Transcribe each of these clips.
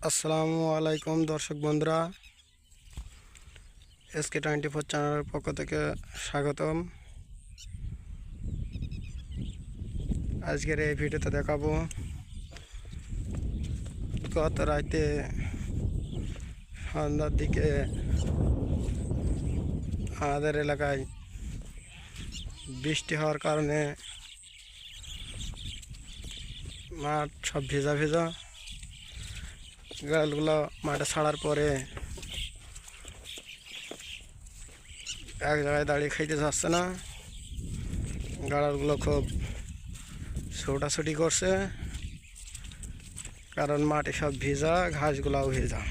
আসসালামু আলাইকুম দর্শক বন্ধুরা, SK24 চ্যানেলের পক্ষ থেকে স্বাগতম। আজকের এই ভিডিওতে দেখাবো গত রাতে সন্ধ্যার দিকে আমাদের এলাকায় বৃষ্টি হওয়ার কারণে মাঠ সব ভেজা ভেজা। গাছগুলো মাঠে ছাড়ার পরে এক জায়গায় দাঁড়িয়ে খাইতে যাচ্ছে না। গাড়ালগুলো খুব ছোটাছুটি করছে, কারণ মাটি সব ভেজা, ঘাসগুলাও ভেজা।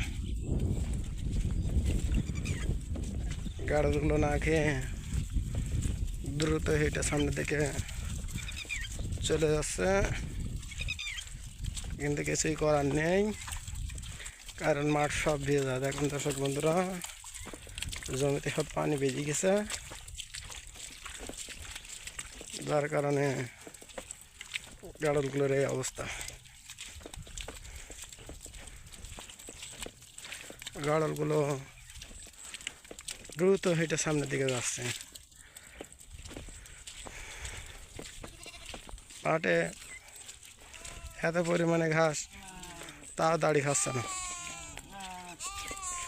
গাড়ালগুলো না খেয়ে দ্রুত হেঁটে সামনে দিকে চলে যাচ্ছে, কিন্তু কিছুই করার নেই, কারণ মাঠ সব ভেজা। দেখুন দর্শক বন্ধুরা, জমিতে সব পানি বেজে গেছে, যার কারণে গাড়লগুলোর এই অবস্থা। গাড়লগুলো দ্রুত হেঁটে সামনের দিকে যাচ্ছে। মাঠে এত পরিমাণে ঘাস, তাও দাড়ি খাচ্ছে না,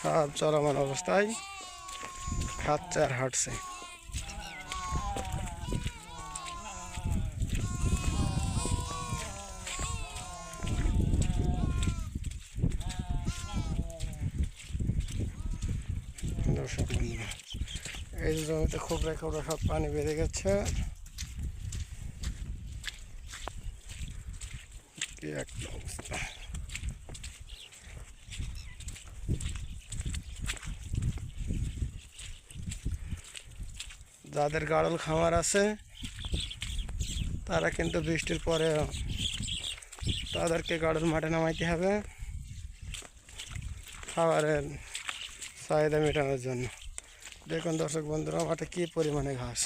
সব চলমান অবস্থায় খাচ্ছে আর হাঁটছে। দর্শক বন্ধুরা, এই জমিতে খোপড়ায় খোপড়া সব পানি বেড়ে গেছে। কি একটা অবস্থা! যাদের গাড়ল খামার আছে তারা কিন্তু বৃষ্টির পরে তাদেরকে গাড়ল মাঠে নামাইতে হবে খাবারের চাহিদা মেটানোর জন্য। দেখুন দর্শক বন্ধুরা, মাঠে কী পরিমাণে ঘাস,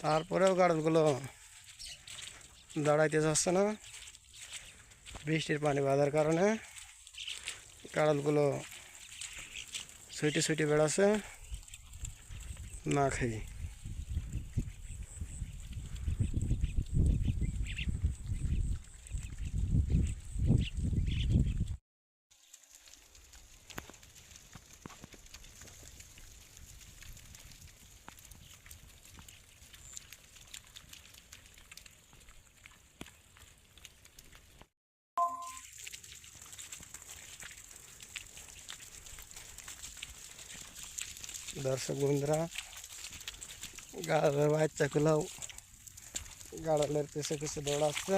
তারপরেও গাড়লগুলো দাঁড়াইতে যাচ্ছে না। বৃষ্টির পানি বাঁধার কারণে গাড়লগুলো ছুটে ছুটে বেড়াচ্ছে না খেয়ে। দর্শক বন্ধুরা, গাড়লের বাচ্চাগুলোও গাড়লের পিছে পিছে দৌড়াচ্ছে।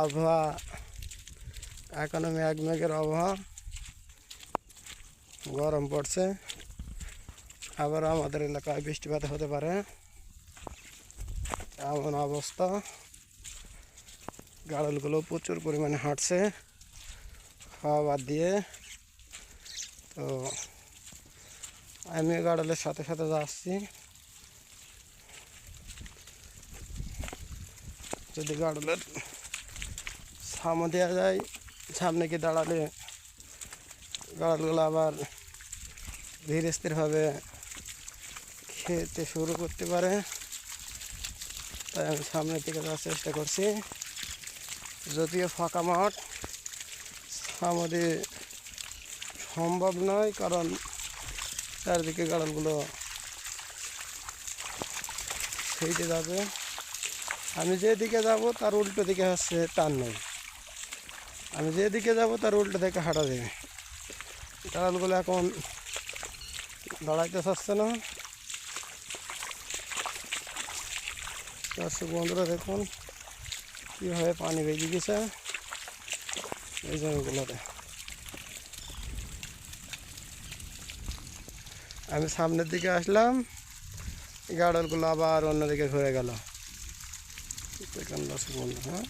আবহাওয়া এখনো মেঘের আবহাওয়া, গরম পড়ছে, আবার আমাদের এলাকায় বৃষ্টিপাত হতে পারে, এমন অবস্থা। গাড়লগুলো প্রচুর পরিমাণে হাঁটছে খাওয়া বাদ দিয়ে। তো আমি গাড়লের সাথে সাথে যাচ্ছি। যদি গাড়লের সামনে দেওয়া যায়, সামনে গিয়ে দাঁড়ালে গাড়লগুলো আবার ধীরে স্থিরভাবে খেতে শুরু করতে পারে, তাই আমি সামনের দিকে যাওয়ার চেষ্টা করছি। যদিও ফাঁকা মাঠ, সামনে সম্ভব নয়, কারণ চারদিকে গাড়লগুলো সেইটে যাবে। আমি যেদিকে যাব তার উল্টো দিকে হচ্ছে টান নেই, আমি যেদিকে যাব তার উল্টো দিকে হাঁটা দেবে। গাড়লগুলো এখন দাঁড়াইতে চাচ্ছে না। দর্শক বন্ধুরা, দেখুন কীভাবে পানি বেজে গেছে এই জমিগুলোতে। আমি সামনের দিকে আসলাম, গাড়লগুলো আবার অন্যদিকে ঘুরে গেল। দেখুন দর্শক বন্ধু, হ্যাঁ।